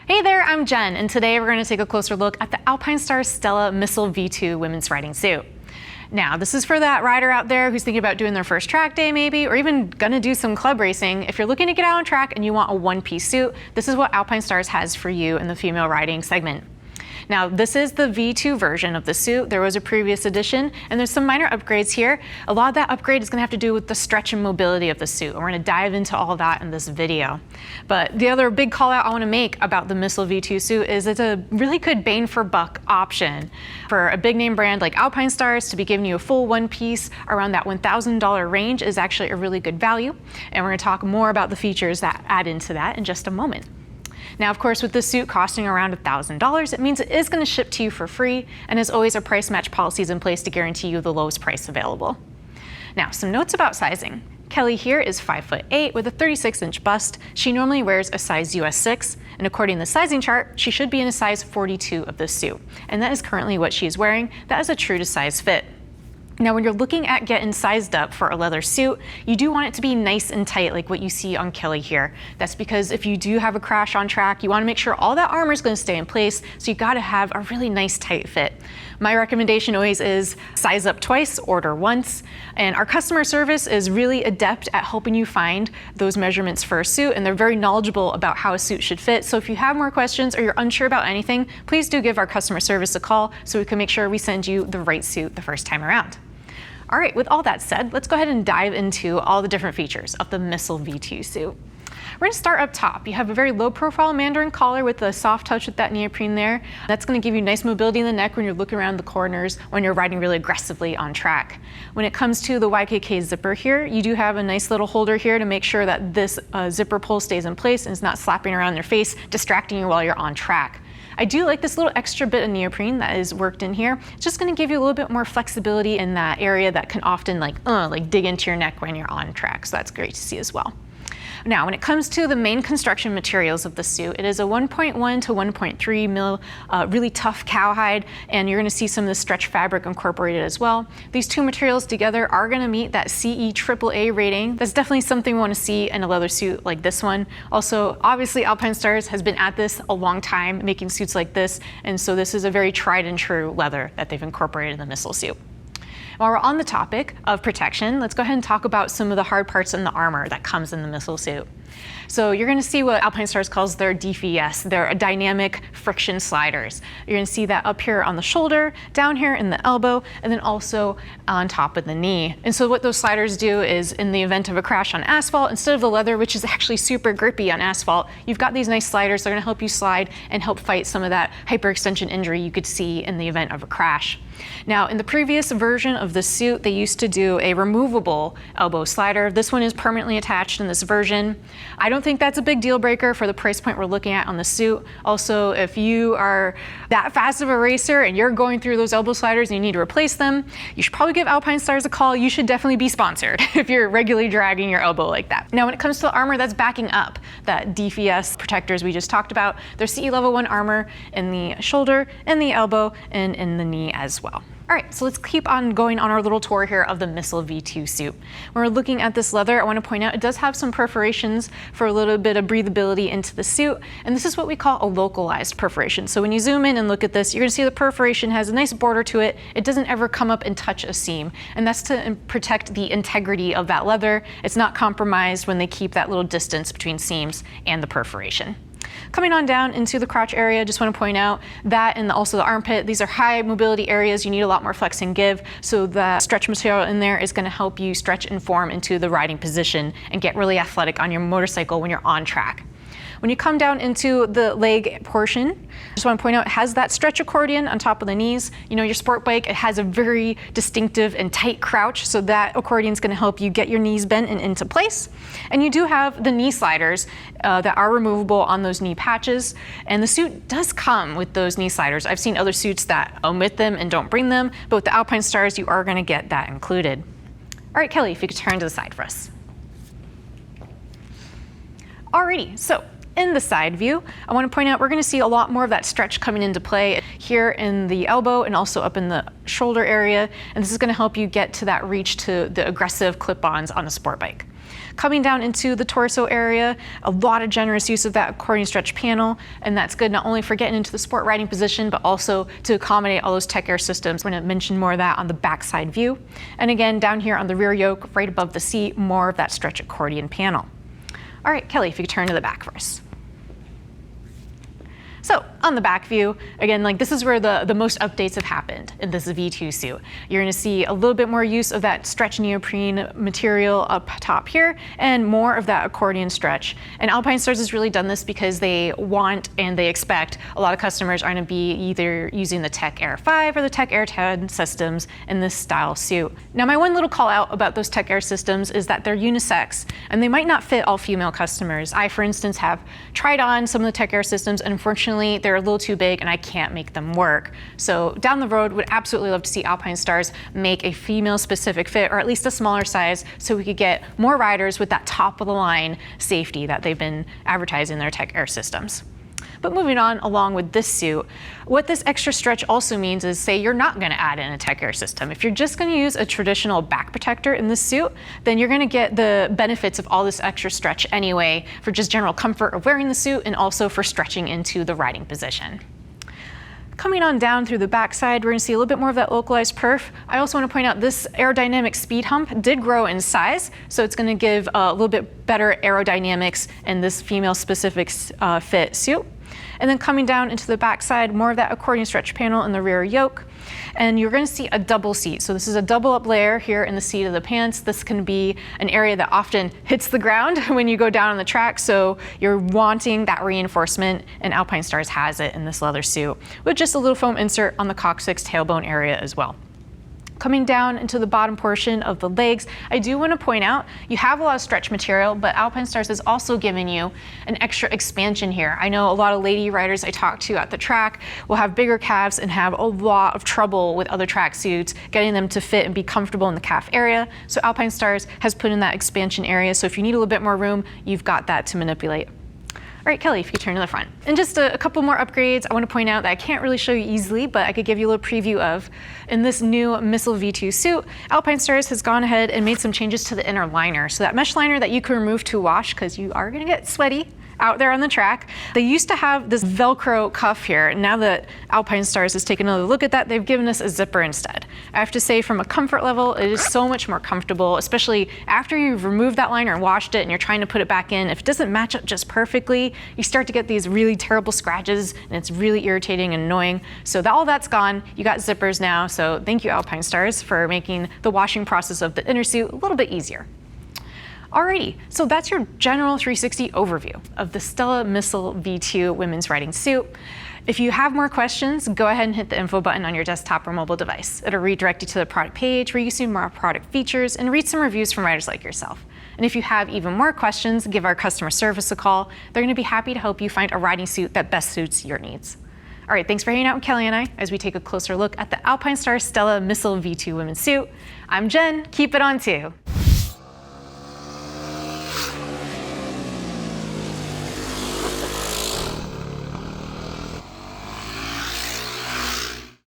Hey there, I'm Jen, and today we're going to take a closer look at the Alpinestars Stella Missile V2 women's riding suit. Now, this is for that rider out there who's thinking about doing their first track day maybe, or even gonna do some club racing. If you're looking to get out on track and you want a one-piece suit, this is what Alpinestars has for you in the female riding segment. Now, this is the V2 version of the suit. There was a previous edition, and there's some minor upgrades here. A lot of that upgrade is gonna have to do with the stretch and mobility of the suit, and we're gonna dive into all of that in this video. But the other big call out I wanna make about the Missile V2 suit is it's a really good bang for buck option. For a big name brand like Alpinestars to be giving you a full one piece around that $1,000 range is actually a really good value. And we're gonna talk more about the features that add into that in just a moment. Now, of course, with this suit costing around $1,000, it means it is going to ship to you for free, and as always, our price match policy is in place to guarantee you the lowest price available. Now, some notes about sizing. Kelly here is 5'8" with a 36-inch bust. She normally wears a size US 6, and according to the sizing chart, she should be in a size 42 of this suit, and that is currently what she is wearing. That is a true to size fit. Now, when you're looking at getting sized up for a leather suit, you do want it to be nice and tight like what you see on Kelly here. That's because if you do have a crash on track, you want to make sure all that armor is going to stay in place, so you got to have a really nice tight fit. My recommendation always is size up twice, order once, and our customer service is really adept at helping you find those measurements for a suit, and they're very knowledgeable about how a suit should fit. So if you have more questions or you're unsure about anything, please do give our customer service a call so we can make sure we send you the right suit the first time around. All right, with all that said, let's go ahead and dive into all the different features of the Missile V2 suit. We're gonna start up top. You have a very low profile mandarin collar with a soft touch with that neoprene there. That's gonna give you nice mobility in the neck when you're looking around the corners, when you're riding really aggressively on track. When it comes to the YKK zipper here, you do have a nice little holder here to make sure that this zipper pull stays in place and is not slapping around your face, distracting you while you're on track. I do like this little extra bit of neoprene that is worked in here. It's just gonna give you a little bit more flexibility in that area that can often like dig into your neck when you're on track. So that's great to see as well. Now, when it comes to the main construction materials of the suit, it is a 1.1 to 1.3 mil really tough cowhide, and you're gonna see some of the stretch fabric incorporated as well. These two materials together are gonna meet that CE AAA rating. That's definitely something we wanna see in a leather suit like this one. Also, obviously, Alpinestars has been at this a long time, making suits like this, and so this is a very tried and true leather that they've incorporated in the Missile suit. While we're on the topic of protection, let's go ahead and talk about some of the hard parts in the armor that comes in the Missile suit. So you're gonna see what Alpinestars calls their DFS. They're dynamic friction sliders. You're gonna see that up here on the shoulder, down here in the elbow, and then also on top of the knee. And so what those sliders do is, in the event of a crash on asphalt, instead of the leather, which is actually super grippy on asphalt, you've got these nice sliders that are gonna help you slide and help fight some of that hyperextension injury you could see in the event of a crash. Now, in the previous version of the suit, they used to do a removable elbow slider. This one is permanently attached in this version. I don't think that's a big deal breaker for the price point we're looking at on the suit. Also, if you are that fast of a racer and you're going through those elbow sliders and you need to replace them, you should probably give Alpinestars a call. You should definitely be sponsored if you're regularly dragging your elbow like that. Now, when it comes to the armor that's backing up that DFS protectors we just talked about, there's CE level 1 armor in the shoulder, in the elbow, and in the knee as well. All right, so let's keep on going on our little tour here of the Missile V2 suit. When we're looking at this leather, I want to point out it does have some perforations for a little bit of breathability into the suit, and this is what we call a localized perforation. So when you zoom in and look at this, you're going to see the perforation has a nice border to it. It doesn't ever come up and touch a seam, and that's to protect the integrity of that leather. It's not compromised when they keep that little distance between seams and the perforation. Coming on down into the crotch area, just want to point out that, and also the armpit, these are high mobility areas. You need a lot more flex and give, so the stretch material in there is going to help you stretch and form into the riding position and get really athletic on your motorcycle when you're on track. When you come down into the leg portion, I just want to point out it has that stretch accordion on top of the knees. You know, your sport bike, it has a very distinctive and tight crouch, so that accordion is going to help you get your knees bent and into place. And you do have the knee sliders that are removable on those knee patches, and the suit does come with those knee sliders. I've seen other suits that omit them and don't bring them, but with the Alpinestars, you are going to get that included. All right, Kelly, if you could turn to the side for us. Alrighty, so in the side view, I want to point out we're going to see a lot more of that stretch coming into play here in the elbow and also up in the shoulder area, and this is going to help you get to that reach to the aggressive clip-ons on a sport bike. Coming down into the torso area, a lot of generous use of that accordion stretch panel, and that's good not only for getting into the sport riding position, but also to accommodate all those tech air systems. We're going to mention more of that on the backside view. And again, down here on the rear yoke, right above the seat, more of that stretch accordion panel. All right, Kelly, if you could turn to the back for us. So on the back view, again, like this is where the most updates have happened in this V2 suit. You're going to see a little bit more use of that stretch neoprene material up top here and more of that accordion stretch. And Alpinestars has really done this because they want and they expect a lot of customers are going to be either using the Tech Air 5 or the Tech Air 10 systems in this style suit. Now, my one little call out about those Tech Air systems is that they're unisex and they might not fit all female customers. I, for instance, have tried on some of the Tech Air systems, and unfortunately, they're a little too big and I can't make them work. So down the road, would absolutely love to see Alpinestars make a female specific fit, or at least a smaller size, so we could get more riders with that top of the line safety that they've been advertising in their Tech Air systems. But moving on along with this suit, what this extra stretch also means is, say you're not going to add in a Tech Air system. If you're just going to use a traditional back protector in this suit, then you're going to get the benefits of all this extra stretch anyway for just general comfort of wearing the suit and also for stretching into the riding position. Coming on down through the backside, we're going to see a little bit more of that localized perf. I also want to point out this aerodynamic speed hump did grow in size, so it's going to give a little bit better aerodynamics in this female specific fit suit. And then coming down into the backside, more of that accordion stretch panel in the rear yoke. And you're going to see a double seat. So this is a double up layer here in the seat of the pants. This can be an area that often hits the ground when you go down on the track. So you're wanting that reinforcement, and Alpinestars has it in this leather suit with just a little foam insert on the coccyx tailbone area as well. Coming down into the bottom portion of the legs, I do want to point out you have a lot of stretch material, but Alpinestars has also given you an extra expansion here. I know a lot of lady riders I talk to at the track will have bigger calves and have a lot of trouble with other track suits getting them to fit and be comfortable in the calf area. So Alpinestars has put in that expansion area, so if you need a little bit more room, you've got that to manipulate. All right, Kelly, if you could turn to the front. And just a couple more upgrades I want to point out that I can't really show you easily, but I could give you a little preview of. In this new Missile V2 suit, Alpinestars has gone ahead and made some changes to the inner liner. So that mesh liner that you can remove to wash, because you are going to get sweaty out there on the track. They used to have this Velcro cuff here. Now that Alpinestars has taken another look at that, they've given us a zipper instead. I have to say, from a comfort level, it is so much more comfortable, especially after you've removed that liner and washed it and you're trying to put it back in. If it doesn't match up just perfectly, you start to get these really terrible scratches and it's really irritating and annoying. So all that's gone. You got zippers now. So thank you, Alpinestars, for making the washing process of the inner suit a little bit easier. Alrighty, so that's your general 360 overview of the Stella Missile V2 women's riding suit. If you have more questions, go ahead and hit the info button on your desktop or mobile device. It'll redirect you to the product page where you see more product features and read some reviews from riders like yourself. And if you have even more questions, give our customer service a call. They're going to be happy to help you find a riding suit that best suits your needs. All right, thanks for hanging out with Kelly and I as we take a closer look at the Alpinestars Stella Missile V2 women's suit. I'm Jen, keep it on 2.